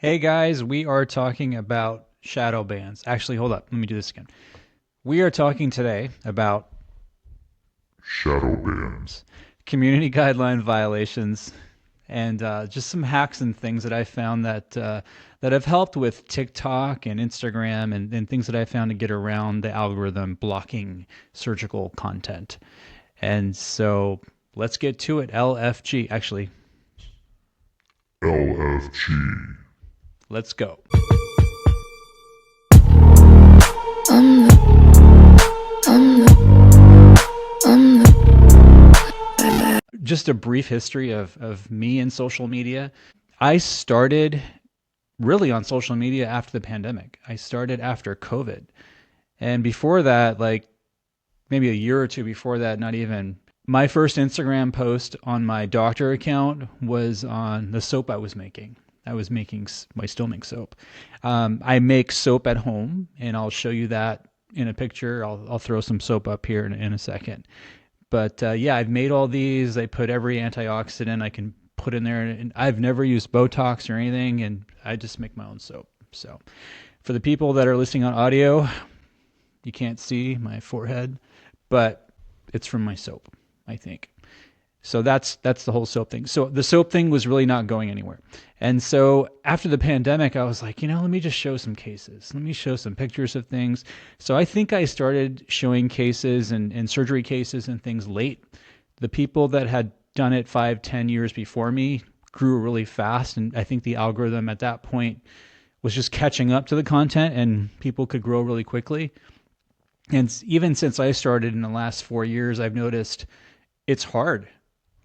Hey guys, we are talking about shadow bans. Actually, hold up. Let me do this again. We are talking today about Shadow bans. community guideline violations and just some hacks and things that I found that have helped with TikTok and Instagram and things that I found to get around the algorithm blocking surgical content. And so let's get to it. LFG. Actually, LFG. let's go. I'm the, I'm the, I'm the. Just a brief history of me and social media. I started really on social media after the pandemic. I started after COVID. And before that, like maybe a year or two before that, not even, my first Instagram post on my doctor account was on the soap I was making. I still make soap. I make soap at home, and I'll show you that in a picture. I'll throw some soap up here in a second. But yeah, I've made all these. I put every antioxidant I can put in there, and I've never used Botox or anything, and I just make my own soap. So, for the people that are listening on audio, you can't see my forehead, but it's from my soap, I think. So that's the whole soap thing. So the soap thing was really not going anywhere. And so after the pandemic, I was like, let me just show some cases. Let me show some pictures of things. So I think I started showing cases and surgery cases and things late. The people that had done it 5, 10 years before me grew really fast. And I think the algorithm at that point was just catching up to the content and people could grow really quickly. And even since I started in the last 4 years, I've noticed it's hard.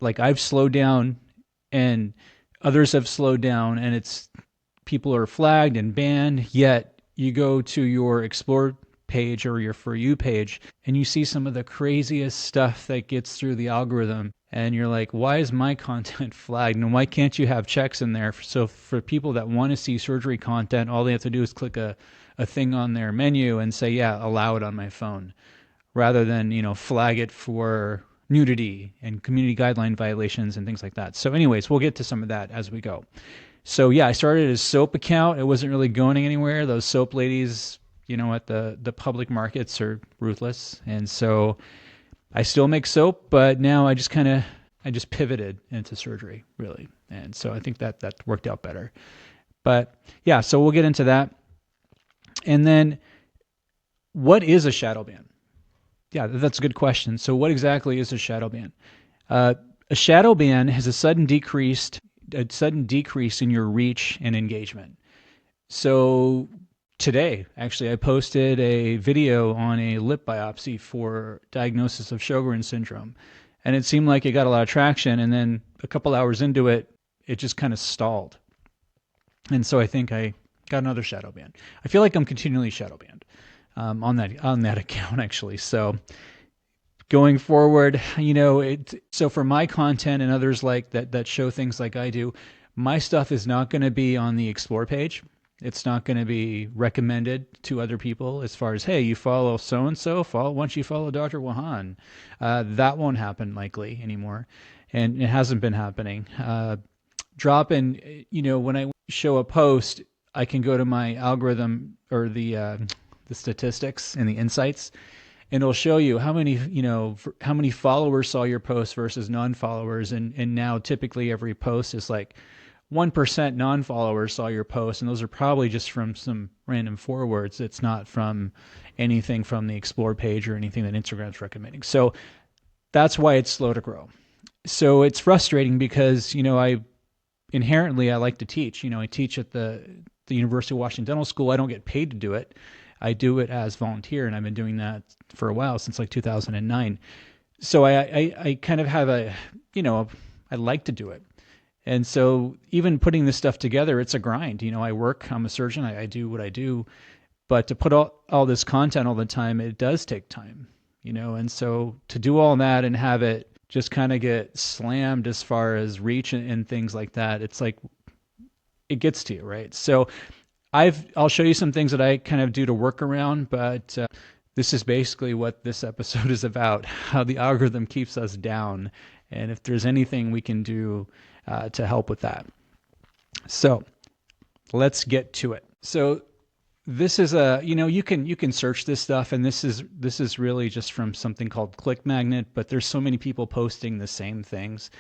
Like I've slowed down and others have slowed down, and it's people are flagged and banned, yet you go to your explore page or your for you page and you see some of the craziest stuff that gets through the algorithm, and you're like, why is my content flagged, and why can't you have checks in there? So for people that want to see surgery content, all they have to do is click a thing on their menu and say, yeah, allow it on my phone, rather than flag it for nudity and community guideline violations and things like that. So anyways, we'll get to some of that as we go. So yeah, I started a soap account. It wasn't really going anywhere. Those soap ladies, at the public markets are ruthless. And so I still make soap, but now I just pivoted into surgery, really. And so I think that worked out better. But yeah, so we'll get into that. And then what is a shadow ban? Yeah, that's a good question. So what exactly is a shadow ban? A shadow ban has a sudden decrease in your reach and engagement. So today, actually, I posted a video on a lip biopsy for diagnosis of Sjogren's syndrome, and it seemed like it got a lot of traction. And then a couple hours into it, it just kind of stalled. And so I think I got another shadow ban. I feel like I'm continually shadow banned on that account, actually. So going forward, so for my content and others like that show things like I do, my stuff is not going to be on the explore page. It's not going to be recommended to other people as far as, hey, you follow so and so, once you follow Dr. Wahan. That won't happen likely anymore, and it hasn't been happening. Drop in, when I show a post, I can go to my algorithm or the statistics and the insights, and it'll show you how many followers saw your post versus non-followers. And now typically every post is like 1% non-followers saw your post, and those are probably just from some random forwards. It's not from anything from the explore page or anything that Instagram's recommending. So that's why it's slow to grow. So it's frustrating because I like to teach. I teach at the University of Washington Dental School. I don't get paid to do it. I do it as volunteer, and I've been doing that for a while, since like 2009. So I kind of have I like to do it. And so even putting this stuff together, it's a grind. I'm a surgeon, I do what I do, but to put all this content all the time, it does take time, and so to do all that and have it just kind of get slammed as far as reach and things like that, it's like, it gets to you, right? So I'll show you some things that I kind of do to work around, but this is basically what this episode is about: how the algorithm keeps us down, and if there's anything we can do to help with that. So let's get to it. So this is a, you can search this stuff, and this is really just from something called Click Magnet, but there's so many people posting the same things.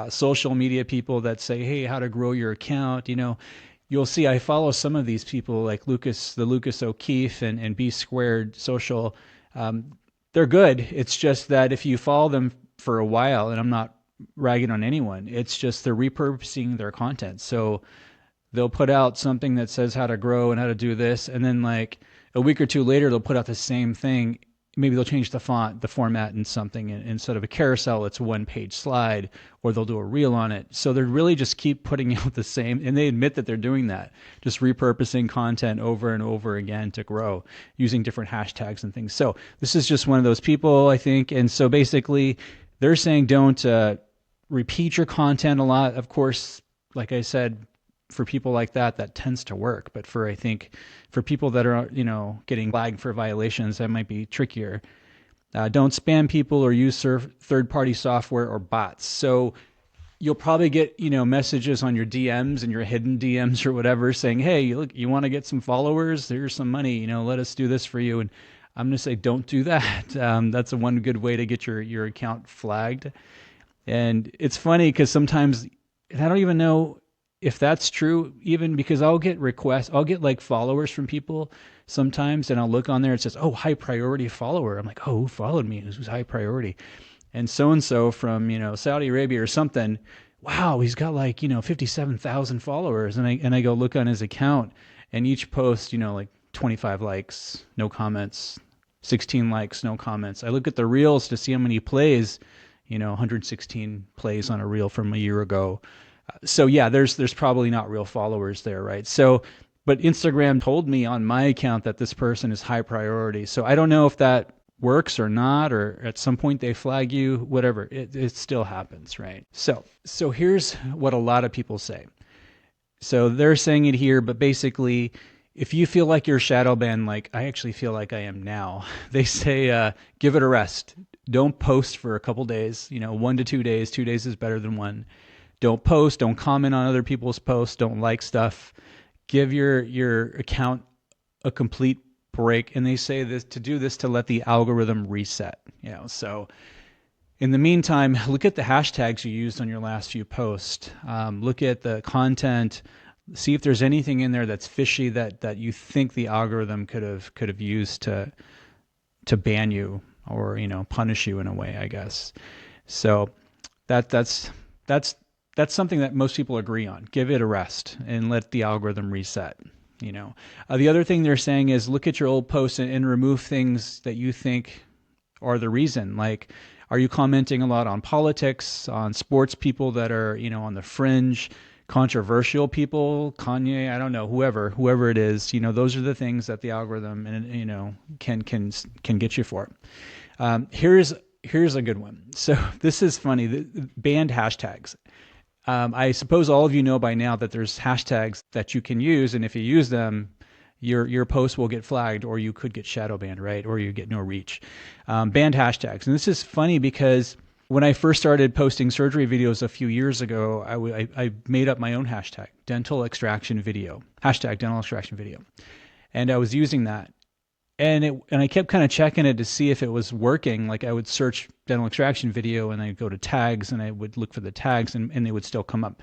Social media people that say, hey, how to grow your account. You'll see I follow some of these people like Lucas O'Keefe and B Squared Social. They're good. It's just that if you follow them for a while, and I'm not ragging on anyone, it's just they're repurposing their content. So they'll put out something that says how to grow and how to do this, and then like a week or two later they'll put out the same thing. Maybe they'll change the font, the format, and something. And instead of a carousel, it's a one-page slide, or they'll do a reel on it. So they really just keep putting out the same, and they admit that they're doing that, just repurposing content over and over again to grow, using different hashtags and things. So this is just one of those people, I think. And so basically, they're saying don't repeat your content a lot. Of course, like I said, for people like that, that tends to work. But I think for people that are, getting flagged for violations, that might be trickier. Don't spam people or use third-party software or bots. So you'll probably get, messages on your DMs and your hidden DMs or whatever saying, hey, look, you want to get some followers? Here's some money, let us do this for you. And I'm going to say, don't do that. That's one good way to get your account flagged. And it's funny because sometimes, and I don't even know if that's true, even because I'll get requests, I'll get like followers from people sometimes, and I'll look on there, it says, oh, high priority follower. I'm like, oh, who followed me? Who's high priority? And so from, Saudi Arabia or something. Wow, he's got like, 57,000 followers. And I go look on his account, and each post, like 25 likes, no comments, 16 likes, no comments. I look at the reels to see how many plays, 116 plays on a reel from a year ago. So yeah, there's probably not real followers there, right? So, but Instagram told me on my account that this person is high priority. So I don't know if that works or not, or at some point they flag you, whatever. It still happens, right? So here's what a lot of people say. So they're saying it here, but basically, if you feel like you're shadow banned, like I actually feel like I am now, they say give it a rest. Don't post for a couple days. 1 to 2 days. 2 days is better than one. Don't post, don't comment on other people's posts, don't like stuff. Give your account a complete break. And they say this to do this to let the algorithm reset. So in the meantime, look at the hashtags you used on your last few posts. Look at the content. See if there's anything in there that's fishy that you think the algorithm could have used to ban you or punish you in a way, I guess. So that's something that most people agree on. Give it a rest and let the algorithm reset. The other thing they're saying is look at your old posts and remove things that you think are the reason. Like, are you commenting a lot on politics, on sports people that are, on the fringe, controversial people, Kanye, I don't know, whoever it is, those are the things that the algorithm, can get you for. Here's a good one. So this is funny. The banned hashtags. I suppose all of you know by now that there's hashtags that you can use, and if you use them, your post will get flagged, or you could get shadow banned, right? Or you get no reach. Banned hashtags. And this is funny because when I first started posting surgery videos a few years ago, I made up my own hashtag, dental extraction video, hashtag dental extraction video. And I was using that. And I kept kind of checking it to see if it was working. Like I would search dental extraction video and I'd go to tags and I would look for the tags and they would still come up.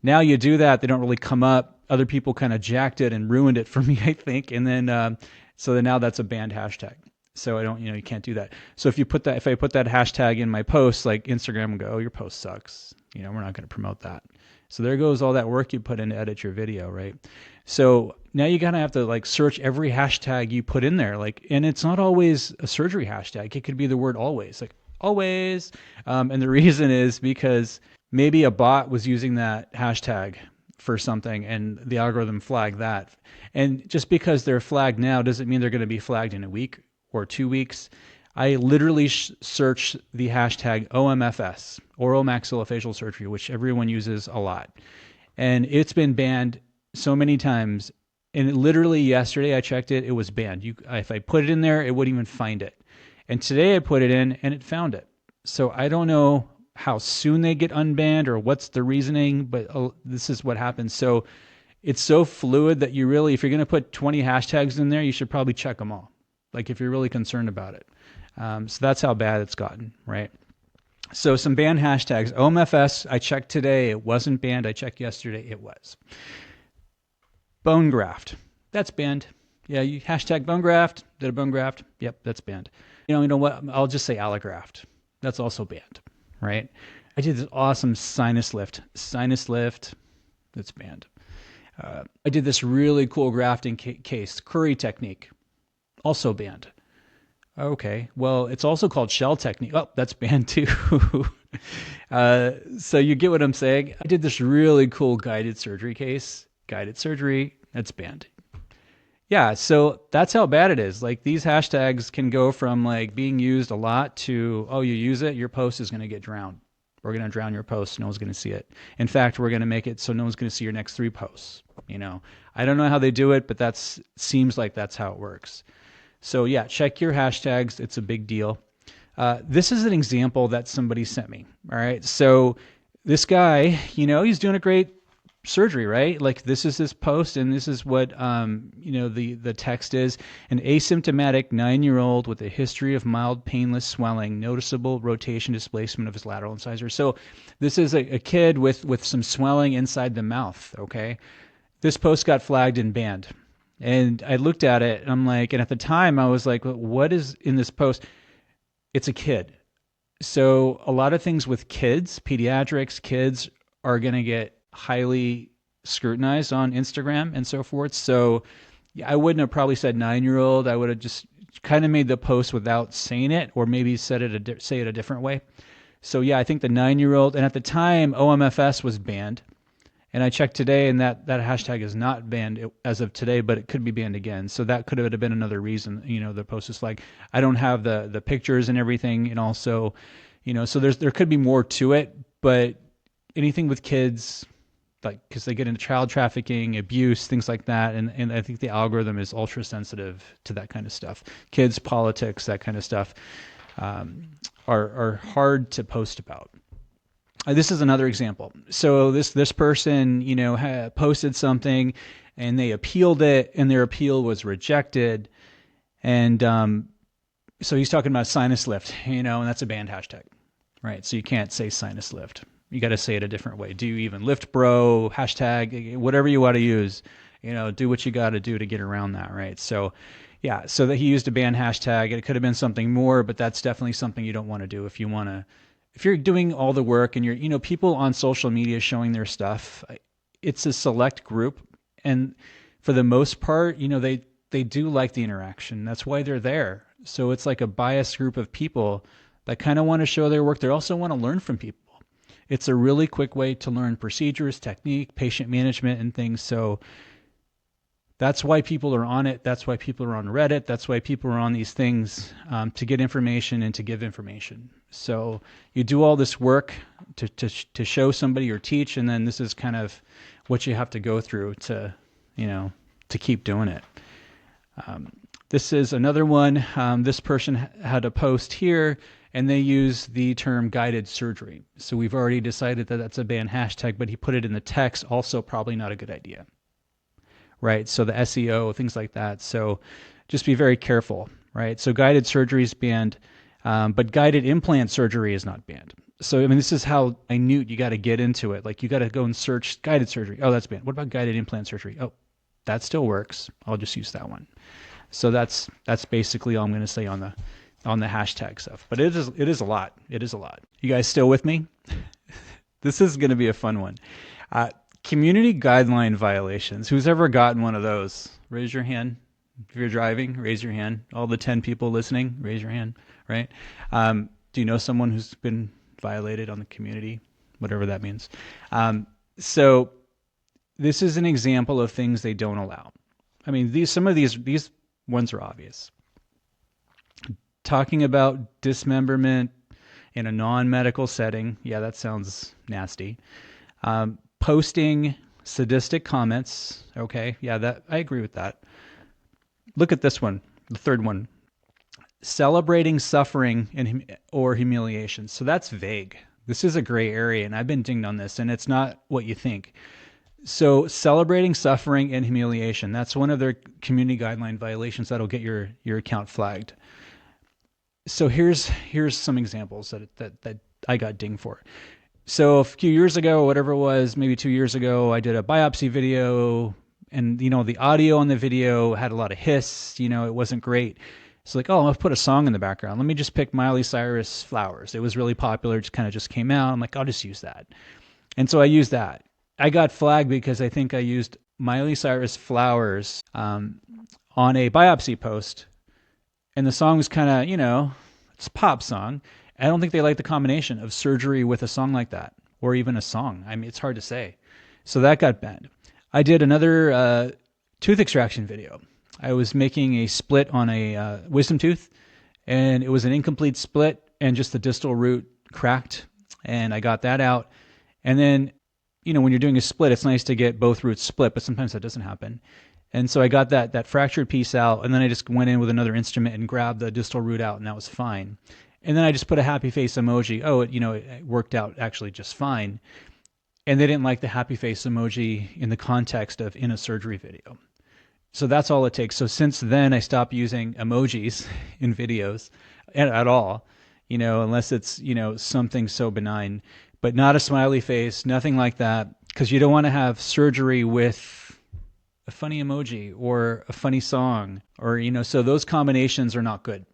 Now you do that, they don't really come up. Other people kind of jacked it and ruined it for me, I think. And then, so then now that's a banned hashtag. So I don't, you can't do that. So if I put that hashtag in my post, like Instagram will go, oh, your post sucks. We're not going to promote that. So there goes all that work you put in to edit your video, right? So now you gotta have to like search every hashtag you put in there, and it's not always a surgery hashtag. It could be the word always, like always. And the reason is because maybe a bot was using that hashtag for something and the algorithm flagged that. And just because they're flagged now doesn't mean they're going to be flagged in a week or 2 weeks. I literally search the hashtag OMFS, oral maxillofacial surgery, which everyone uses a lot. And it's been banned so many times. And literally yesterday I checked it, it was banned. If I put it in there, it wouldn't even find it. And today I put it in and it found it. So I don't know how soon they get unbanned or what's the reasoning, but this is what happens. So it's so fluid that you really, if you're going to put 20 hashtags in there, you should probably check them all. Like if you're really concerned about it. So that's how bad it's gotten, right? So some banned hashtags. OMFS, I checked today. It wasn't banned. I checked yesterday. It was. Bone graft. That's banned. Yeah, you hashtag bone graft. Did a bone graft. Yep, that's banned. You know what? I'll just say allograft. That's also banned, right? I did this awesome sinus lift. Sinus lift. That's banned. I did this really cool grafting case. Curry technique. Also banned. Okay, well, it's also called shell technique. Oh, that's banned too. So you get what I'm saying? I did this really cool guided surgery case. Guided surgery, that's banned. Yeah, so that's how bad it is. Like these hashtags can go from like being used a lot to, oh, you use it, your post is going to get drowned. We're going to drown your post. No one's going to see it. In fact, we're going to make it so no one's going to see your next 3 posts. You know, I don't know how they do it, but that seems like that's how it works. So yeah, check your hashtags. It's a big deal. This is an example that somebody sent me. All right. So this guy, you know, he's doing a great surgery, right? Like this is his post, and this is what you know, the text is: an asymptomatic 9-year-old with a history of mild painless swelling, noticeable rotation displacement of his lateral incisor. So this is a kid with some swelling inside the mouth. Okay. This post got flagged and banned. And I looked at it and I'm like, and at the time I was like, what is in this post? It's a kid. So a lot of things with kids, pediatrics, kids are going to get highly scrutinized on Instagram and so forth. So yeah, I wouldn't have probably said 9-year-old. I would have just kind of made the post without saying it, or maybe say it a different way. So yeah, I think the 9-year-old, and at the time OMFS was banned. And I checked today, and that hashtag is not banned as of today, but it could be banned again. So that could have been another reason, you know, the post is like, I don't have the pictures and everything. And also, you know, so there could be more to it, but anything with kids, like, because they get into child trafficking, abuse, things like that. And I think the algorithm is ultra sensitive to that kind of stuff. Kids, politics, that kind of stuff are hard to post about. This is another example. So this person, you know, had posted something, and they appealed it, and their appeal was rejected. And so he's talking about sinus lift, you know, and that's a banned hashtag, right? So you can't say sinus lift. You got to say it a different way. Do you even lift, bro? Hashtag, whatever you want to use, you know, do what you got to do to get around that, right? So yeah, so that he used a banned hashtag. It could have been something more, but that's definitely something you don't want to do if you want to. If you're doing all the work and you're, you know, people on social media showing their stuff, it's a select group. And for the most part, you know, they do like the interaction. That's why they're there. So it's like a biased group of people that kind of want to show their work. They also want to learn from people. It's a really quick way to learn procedures, technique, patient management, and things. So that's why people are on it. That's why people are on Reddit. That's why people are on these things, to get information and to give information. So you do all this work to show somebody or teach, and then this is kind of what you have to go through to, you know, to keep doing it. This is another one. This person had a post here, and they use the term guided surgery. So we've already decided that that's a banned hashtag, but he put it in the text. Also probably not a good idea. Right. So the SEO, things like that. So just be very careful. Right. So guided surgery is banned, but guided implant surgery is not banned. So, I mean, this is how minute you got to get into it. Like you got to go and search guided surgery. Oh, that's banned. What about guided implant surgery? Oh, that still works. I'll just use that one. So that's basically all I'm going to say on the hashtag stuff. But it is a lot. It is a lot. You guys still with me? This is going to be a fun one. Community guideline violations. Who's ever gotten one of those? Raise your hand. If you're driving, raise your hand. All the 10 people listening, raise your hand, right? Do you know someone who's been violated on the community? Whatever that means. So this is an example of things they don't allow. I mean, some of these ones are obvious. Talking about dismemberment in a non-medical setting. Yeah, that sounds nasty. Posting sadistic comments. Okay, yeah, that I agree with that. Look at this one, the third one. Celebrating suffering or humiliation. So that's vague. This is a gray area, and I've been dinged on this, and it's not what you think. So celebrating suffering and humiliation, that's one of their community guideline violations that'll get your account flagged. So here's some examples that I got dinged for. So a few years ago, whatever it was, maybe 2 years ago, I did a biopsy video, and the audio on the video had a lot of hiss. It wasn't great. It's like, oh, I'll put a song in the background. Let me just pick Miley Cyrus "Flowers." It was really popular, just came out. I'm like, I'll just use that. And so I used that. I got flagged because I think I used Miley Cyrus "Flowers" on a biopsy post, and the song was kind of, it's a pop song. I don't think they like the combination of surgery with a song like that, or even a song. I mean, it's hard to say. So that got banned. I did another tooth extraction video. I was making a split on a wisdom tooth, and it was an incomplete split, and just the distal root cracked, and I got that out. And then, when you're doing a split, it's nice to get both roots split, but sometimes that doesn't happen. And so I got that fractured piece out, and then I just went in with another instrument and grabbed the distal root out, and that was fine. And then I just put a happy face emoji. Oh, it worked out actually just fine. And they didn't like the happy face emoji in the context of in a surgery video. So that's all it takes. So since then, I stopped using emojis in videos at all, unless it's, something so benign, but not a smiley face, nothing like that, because you don't want to have surgery with a funny emoji or a funny song, or, so those combinations are not good.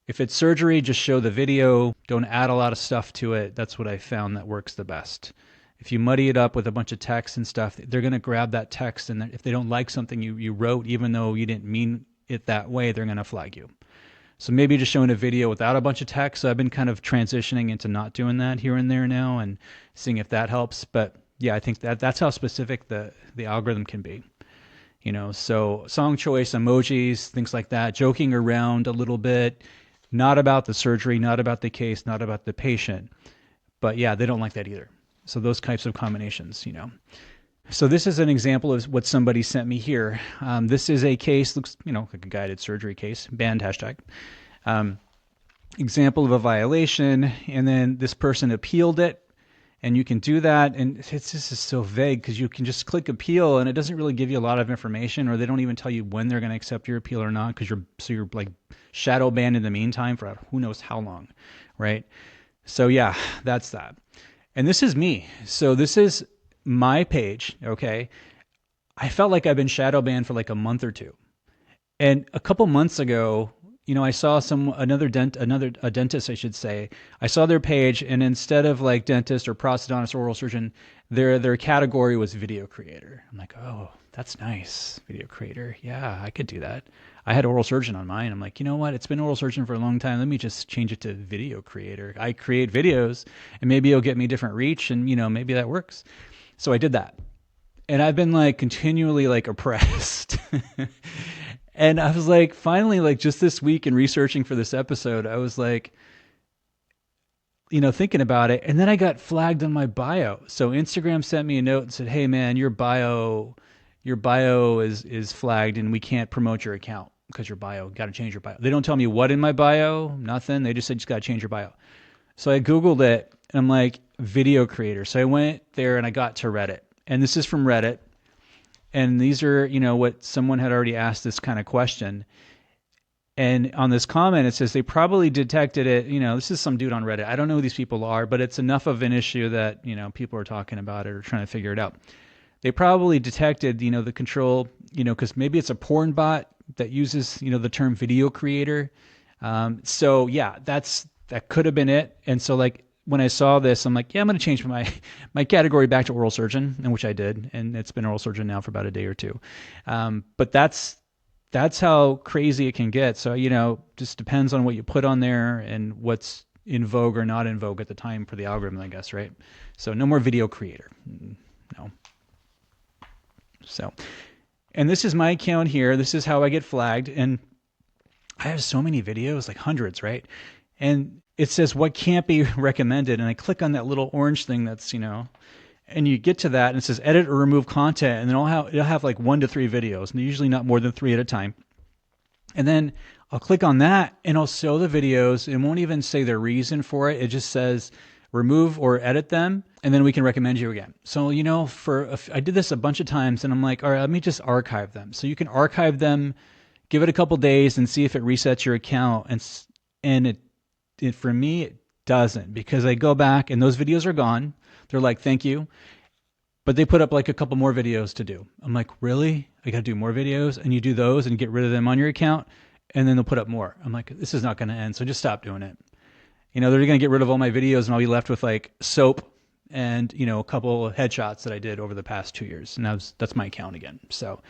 If it's surgery, just show the video. Don't add a lot of stuff to it. That's what I found that works the best. If you muddy it up with a bunch of text and stuff, they're going to grab that text, and if they don't like something you wrote, even though you didn't mean it that way, they're going to flag you. So maybe just showing a video without a bunch of text. So I've been kind of transitioning into not doing that here and there now, and seeing if that helps. But yeah, I think that's how specific the algorithm can be. So song choice, emojis, things like that, joking around a little bit, not about the surgery, not about the case, not about the patient. But yeah, they don't like that either. So those types of combinations, So this is an example of what somebody sent me here. This is a case, looks, like a guided surgery case, banned hashtag. Example of a violation, and then this person appealed it, and you can do that, and this is so vague because you can just click appeal, and it doesn't really give you a lot of information, or they don't even tell you when they're going to accept your appeal or not, because you're like shadow banned in the meantime for who knows how long, right? So yeah, that's that. And this is me. So this is my page, okay? I felt like I've been shadow banned for like a month or two. And a couple months ago, I saw a dentist, I should say. I saw their page, and instead of like dentist or prosthodontist or oral surgeon, their category was video creator. I'm like, oh, that's nice, video creator. Yeah, I could do that. I had oral surgeon on mine. I'm like, you know what? It's been oral surgeon for a long time. Let me just change it to video creator. I create videos, and maybe it'll get me different reach, and maybe that works. So I did that, and I've been like continually like oppressed. And I was like, finally, like just this week in researching for this episode, I was like, thinking about it. And then I got flagged on my bio. So Instagram sent me a note and said, hey man, your bio is flagged, and we can't promote your account because your bio, got to change your bio. They don't tell me what in my bio, nothing. They just said, just got to change your bio. So I Googled it, and I'm like, video creator. So I went there and I got to Reddit, and this is from Reddit. And these are, what someone had already asked this kind of question. And on this comment, it says they probably detected it. This is some dude on Reddit. I don't know who these people are, but it's enough of an issue that, people are talking about it or trying to figure it out. They probably detected, the control, because maybe it's a porn bot that uses, the term video creator. So yeah, that could have been it. And so like, when I saw this, I'm like, yeah, I'm going to change my category back to oral surgeon, and which I did, and it's been oral surgeon now for about a day or two. But that's how crazy it can get. So just depends on what you put on there and what's in vogue or not in vogue at the time for the algorithm, I guess, right? So no more video creator, no. So, and this is my account here. This is how I get flagged, and I have so many videos, like hundreds, right? And it says what can't be recommended, and I click on that little orange thing that's, and you get to that, and it says edit or remove content, and then it'll have like 1 to 3 videos, and usually not more than 3 at a time. And then I'll click on that, and I'll show the videos. It won't even say the reason for it. It just says remove or edit them, and then we can recommend you again. So, I did this a bunch of times, and I'm like, all right, let me just archive them. So you can archive them, give it a couple days, and see if it resets your account. And for me, it doesn't, because I go back and those videos are gone. They're like, thank you. But they put up like a couple more videos to do. I'm like, really? I got to do more videos? And you do those and get rid of them on your account, and then they'll put up more. I'm like, this is not going to end. So just stop doing it. They're going to get rid of all my videos, and I'll be left with like soap and, a couple of headshots that I did over the past 2 years. And that's my account again. So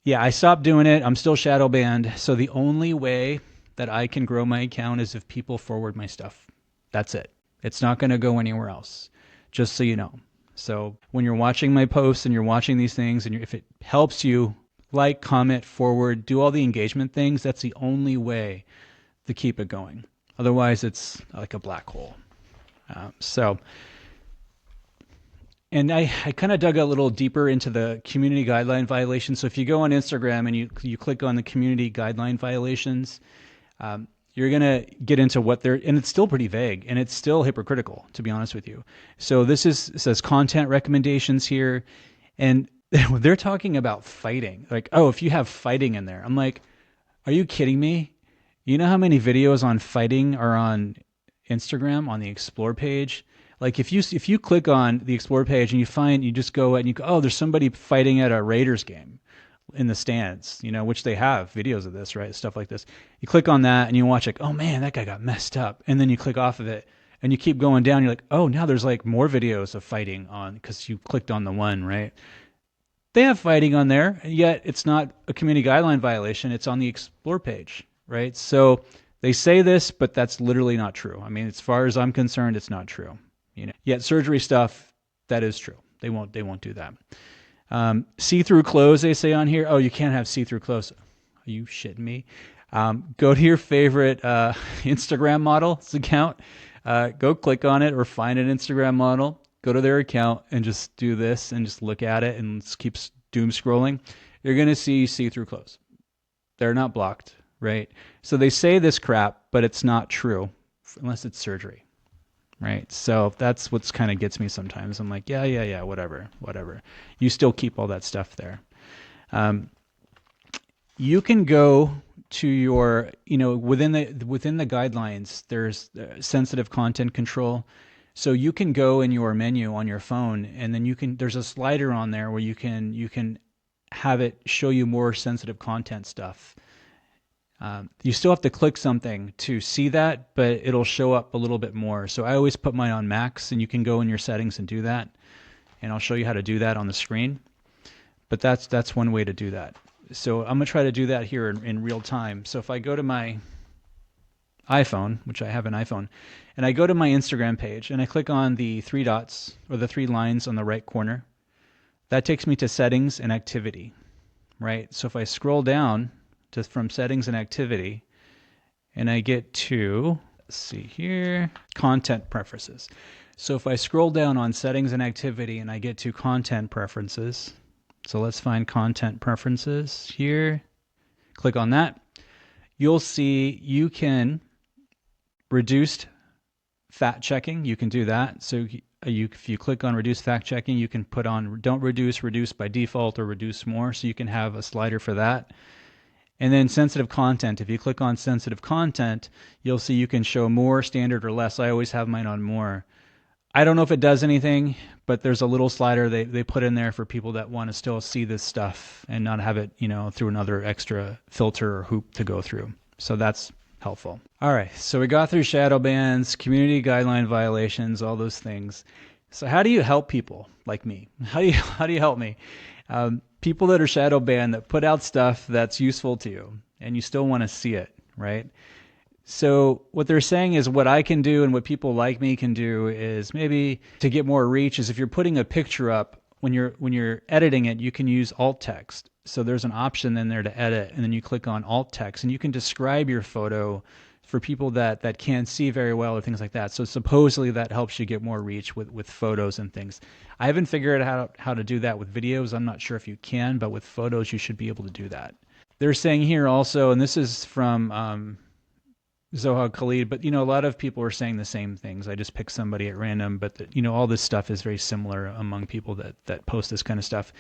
yeah, I stopped doing it. I'm still shadow banned. So the only way that I can grow my account is if people forward my stuff. That's it. It's not going to go anywhere else, just so you know. So when you're watching my posts and you're watching these things, and if it helps you, like, comment, forward, do all the engagement things, that's the only way to keep it going. Otherwise, it's like a black hole. And I kind of dug a little deeper into the community guideline violations. So if you go on Instagram and you click on the community guideline violations, you're going to get into what they're, and it's still pretty vague, and it's still hypocritical, to be honest with you. So says content recommendations here, and they're talking about fighting. Like, oh, if you have fighting in there. I'm like, are you kidding me? You know how many videos on fighting are on Instagram on the Explore page? Like if you click on the Explore page and you just go and you go, oh, there's somebody fighting at a Raiders game in the stands, which they have videos of this, right? Stuff like this. You click on that and you watch like, oh man, that guy got messed up. And then you click off of it and you keep going down. You're like, oh, now there's like more videos of fighting on, because you clicked on the one, right? They have fighting on there, yet it's not a community guideline violation. It's on the Explore page, right? So they say this, but that's literally not true. I mean, as far as I'm concerned, it's not true. Yet surgery stuff, that is true. They won't do that. See-through clothes, they say on here. Oh, you can't have see-through clothes. Are you shitting me? Go to your favorite Instagram model's account. Go click on it or find an Instagram model. Go to their account and just do this and just look at it and just keep doom scrolling. You're going to see-through clothes. They're not blocked, right? So they say this crap, but it's not true unless it's surgery. Right. So that's what's kind of gets me sometimes. I'm like, yeah, whatever. You still keep all that stuff there. You can go to your, within the guidelines, there's sensitive content control. So you can go in your menu on your phone, and then there's a slider on there where you can have it show you more sensitive content stuff. You still have to click something to see that, but it'll show up a little bit more. So I always put mine on max, and you can go in your settings and do that. And I'll show you how to do that on the screen. But that's one way to do that. So I'm going to try to do that here in real time. So if I go to my iPhone, which I have an iPhone, and I go to my Instagram page, and I click on the three dots or the three lines on the right corner, that takes me to settings and activity, right? So if I scroll down from settings and activity, and I get to, let's see here, content preferences. So if I scroll down on settings and activity and I get to content preferences, so let's find content preferences here, click on that, you'll see you can reduce fact checking. You can do that. So if you click on reduce fact checking, you can put on don't reduce by default, or reduce more. So you can have a slider for that. And then sensitive content. If you click on sensitive content, you'll see you can show more, standard, or less. I always have mine on more. I don't know if it does anything, but there's a little slider they put in there for people that want to still see this stuff and not have it, through another extra filter or hoop to go through. So that's helpful. All right, so we got through shadow bans, community guideline violations, all those things. So how do you help people like me? How do you help me? People that are shadow banned, that put out stuff that's useful to you, and you still want to see it, right? So what they're saying is what I can do and what people like me can do is maybe to get more reach is if you're putting a picture up, when you're editing it, you can use alt text. So there's an option in there to edit, and then you click on alt text, and you can describe your photo for people that can't see very well or things like that. So supposedly that helps you get more reach with photos and things. I haven't figured out how to do that with videos. I'm not sure if you can, but with photos you should be able to do that. They're saying here also, and this is from Zoha Khalid, but a lot of people are saying the same things. I just picked somebody at random, but all this stuff is very similar among people that post this kind of stuff.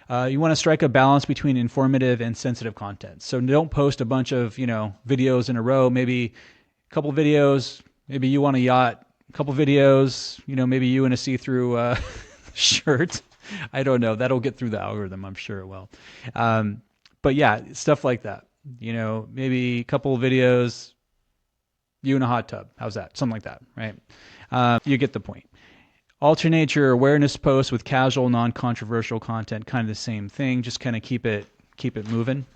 You want to strike a balance between informative and sensitive content. So don't post a bunch of videos in a row. Maybe a couple videos. Maybe you on a yacht. A couple videos. Maybe you in a see-through shirt. I don't know. That'll get through the algorithm. I'm sure it will. But yeah, stuff like that. Maybe a couple of videos, you in a hot tub. How's that? Something like that, right? You get the point. Alternate your awareness posts with casual, non-controversial content. Kind of the same thing. Just kind of keep it moving.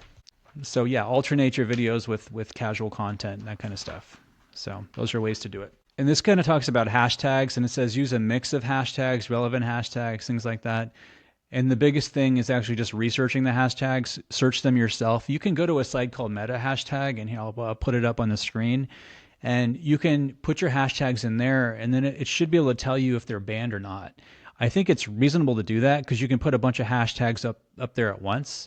So yeah, alternate your videos with casual content, that kind of stuff. So those are ways to do it. And this kind of talks about hashtags, and it says use a mix of hashtags, relevant hashtags, things like that. And the biggest thing is actually just researching the hashtags. Search them yourself. You can go to a site called Meta Hashtag, and I'll put it up on the screen. And you can put your hashtags in there, and then it should be able to tell you if they're banned or not. I think it's reasonable to do that because you can put a bunch of hashtags up there at once.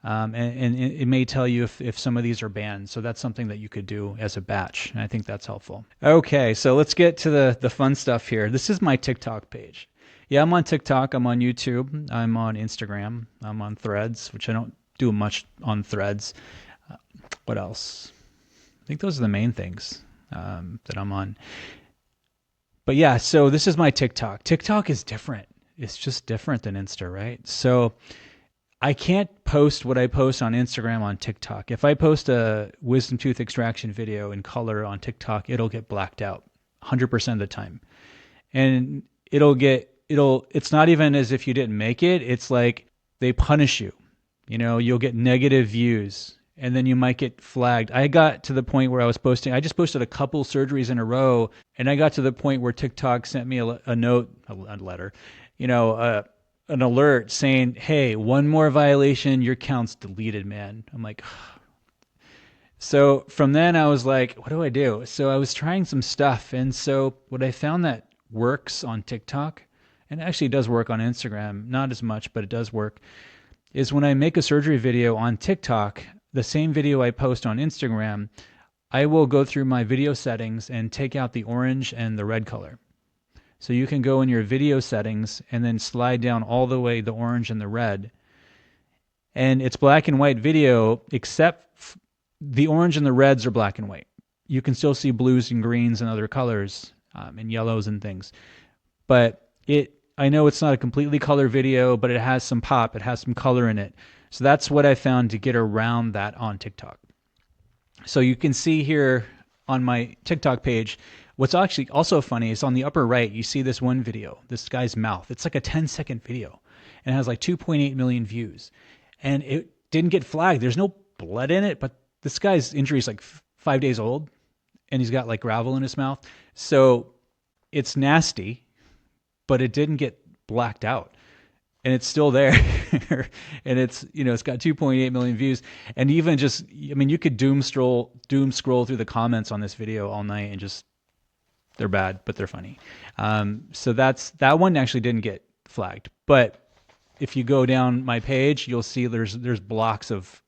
And it may tell you if some of these are banned. So that's something that you could do as a batch. And I think that's helpful. Okay, so let's get to the fun stuff here. This is my TikTok page. Yeah, I'm on TikTok. I'm on YouTube. I'm on Instagram. I'm on Threads, which I don't do much on Threads. What else? I think those are the main things that I'm on. But yeah, so this is my TikTok. TikTok is different. It's just different than Insta, right? So I can't post what I post on Instagram on TikTok. If I post a wisdom tooth extraction video in color on TikTok, it'll get blacked out 100% of the time. And it's not even as if you didn't make it. It's like they punish you. You'll get negative views and then you might get flagged. I got to the point where I just posted a couple surgeries in a row, and I got to the point where TikTok sent me a note, a letter, an alert saying, hey, one more violation, your account's deleted, man. I'm like, so from then I was like, what do I do? So I was trying some stuff. And so what I found that works on TikTok, and actually does work on Instagram, not as much, but it does work, is when I make a surgery video on TikTok, the same video I post on Instagram, I will go through my video settings and take out the orange and the red color. So you can go in your video settings and then slide down all the way the orange and the red. And it's black and white video, except the orange and the reds are black and white. You can still see blues and greens and other colors and yellows and things. But I know it's not a completely color video, but it has some pop. It has some color in it. So that's what I found to get around that on TikTok. So you can see here on my TikTok page, what's actually also funny is on the upper right, you see this one video, this guy's mouth. It's like a 10-second video and it has like 2.8 million views. And it didn't get flagged. There's no blood in it, but this guy's injury is like 5 days old and he's got like gravel in his mouth. So it's nasty, but it didn't get blacked out. And it's still there. And it's got 2.8 million views. And even you could doom scroll through the comments on this video all night and just, they're bad, but they're funny. So that one actually didn't get flagged. But if you go down my page, you'll see there's blocks of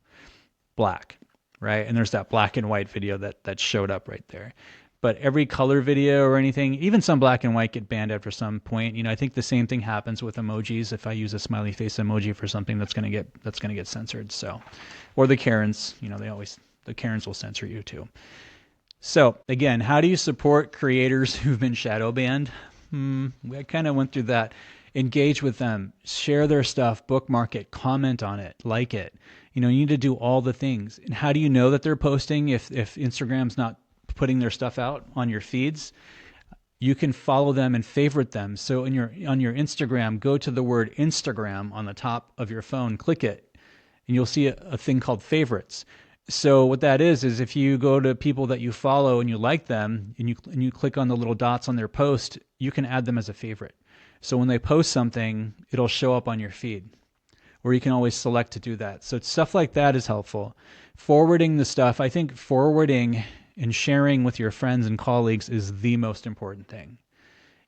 black, right? And there's that black and white video that showed up right there. But every color video or anything, even some black and white, get banned after some point. I think the same thing happens with emojis. If I use a smiley face emoji for something, that's gonna get censored. So, or the Karens, the Karens will censor you too. So again, how do you support creators who've been shadow banned? I kind of went through that. Engage with them, share their stuff, bookmark it, comment on it, like it. You need to do all the things. And how do you know that they're posting if Instagram's not putting their stuff out on your feeds? You can follow them and favorite them. So on your Instagram, go to the word Instagram on the top of your phone, click it, and you'll see a thing called favorites. So what that is if you go to people that you follow and you like them and you click on the little dots on their post, you can add them as a favorite. So when they post something, it'll show up on your feed, or you can always select to do that. So stuff like that is helpful. Forwarding the stuff, I think forwarding and sharing with your friends and colleagues is the most important thing.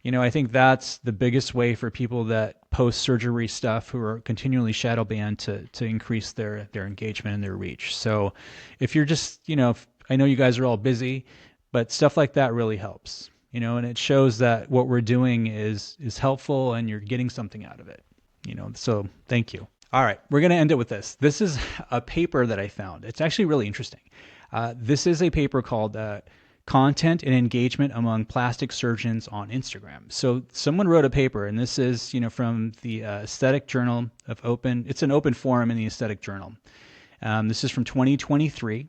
I think that's the biggest way for people that post surgery stuff who are continually shadow banned to increase their engagement and their reach. So if you're just, I know you guys are all busy, But stuff like that really helps, and it shows that what we're doing is helpful and you're getting something out of it, So thank you. All right, we're going to end it with this. This is a paper that I found. It's actually really interesting. This is a paper called Content and Engagement Among Plastic Surgeons on Instagram. So someone wrote a paper, and this is, from the Aesthetic Journal of Open. It's an open forum in the Aesthetic Journal. This is from 2023.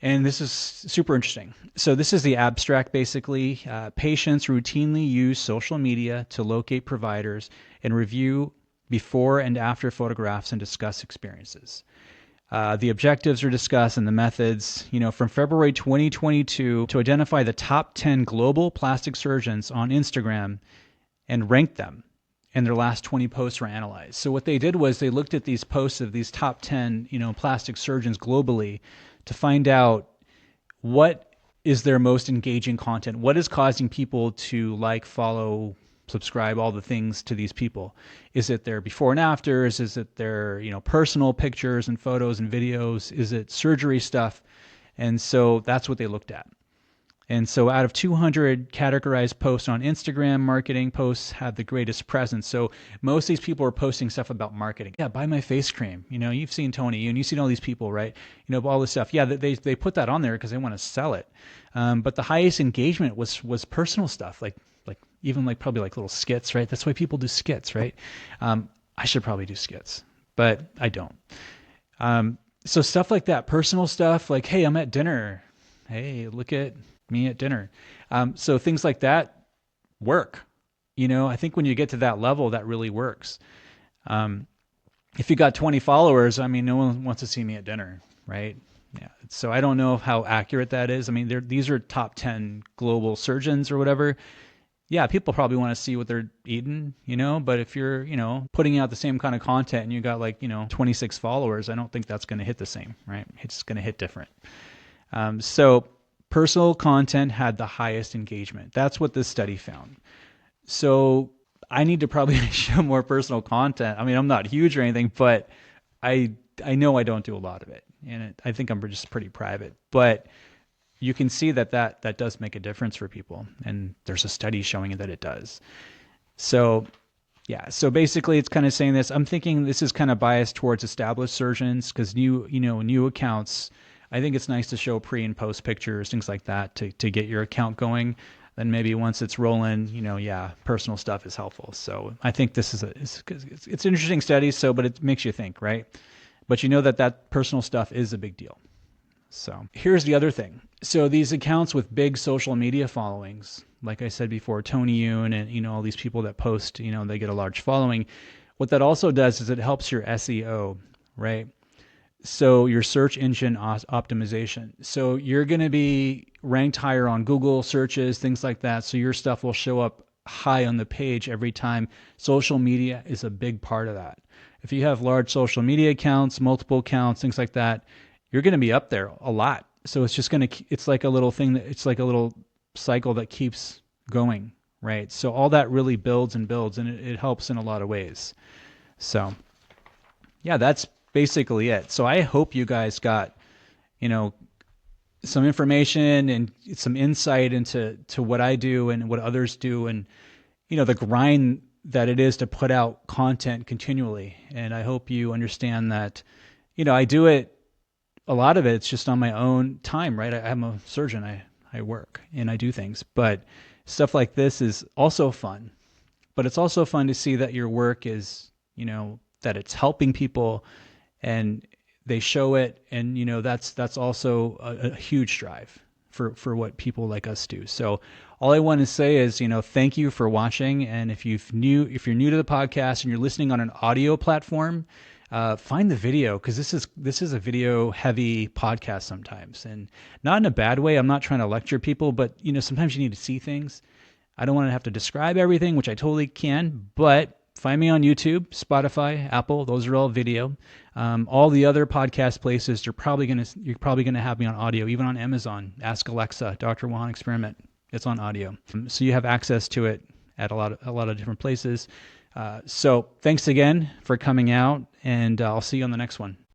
And this is super interesting. So this is the abstract, basically. Patients routinely use social media to locate providers and review before and after photographs and discuss experiences. The objectives are discussed and the methods, from February 2022 to identify the top 10 global plastic surgeons on Instagram and rank them. And their last 20 posts were analyzed. So what they did was they looked at these posts of these top 10, plastic surgeons globally to find out what is their most engaging content, what is causing people to like, follow, subscribe, all the things to these people. Is it their before and afters? Is it their, personal pictures and photos and videos? Is it surgery stuff? And so that's what they looked at. And so out of 200 categorized posts on Instagram, marketing posts had the greatest presence. So most of these people are posting stuff about marketing. Yeah, buy my face cream. You've seen Tony and you've seen all these people, right? All this stuff. Yeah, they put that on there because they want to sell it. But the highest engagement was personal stuff, like even probably little skits, right? That's why people do skits, right? I should probably do skits, but I don't. So stuff like that, personal stuff, like, hey, I'm at dinner. Hey, look at me at dinner. So things like that work. I think when you get to that level, that really works. If you got 20 followers, no one wants to see me at dinner, right? Yeah. So I don't know how accurate that is. These are top 10 global surgeons or whatever. Yeah, people probably want to see what they're eating, but if you're, putting out the same kind of content and you got 26 followers, I don't think that's going to hit the same, right? It's going to hit different. So personal content had the highest engagement. That's what this study found. So I need to probably show more personal content. I'm not huge or anything, but I know I don't do a lot of it. And I think I'm just pretty private. But you can see that does make a difference for people. And there's a study showing that it does. So yeah, so basically it's kind of saying this. I'm thinking this is kind of biased towards established surgeons because new accounts, I think it's nice to show pre and post pictures, things like that to get your account going. Then maybe once it's rolling, personal stuff is helpful. So I think this is it's an interesting study. But it makes you think, right? But that personal stuff is a big deal. So here's the other thing. So these accounts with big social media followings, like I said before, Tony Yoon and all these people that post, they get a large following. What that also does is it helps your SEO, right? So your search engine optimization. So you're going to be ranked higher on Google searches, things like that. So your stuff will show up high on the page every time. Social media is a big part of that. If you have large social media accounts, multiple accounts, things like that, you're going to be up there a lot. So it's just it's like a little thing it's like a little cycle that keeps going, right? So all that really builds and builds, and it helps in a lot of ways. So yeah, that's basically it. So I hope you guys got, some information and some insight into what I do and what others do, and, the grind that it is to put out content continually. And I hope you understand that, I do it, a lot of it's just on my own time, right? I'm a surgeon. I work and I do things, but stuff like this is also fun. But it's also fun to see that your work is, that it's helping people and they show it. And, that's also a huge drive for what people like us do. So all I want to say is, thank you for watching. And if you're new to the podcast and you're listening on an audio platform, find the video, because this is a video heavy podcast sometimes, and not in a bad way. I'm not trying to lecture people, but sometimes you need to see things. I don't want to have to describe everything, which I totally can, but find me on YouTube, Spotify, Apple. Those are all video. All the other podcast places, you're probably gonna have me on audio, even on Amazon. Ask Alexa, Dr. Juan Experiment. It's on audio, so you have access to it at a lot of different places. So thanks again for coming out, and I'll see you on the next one.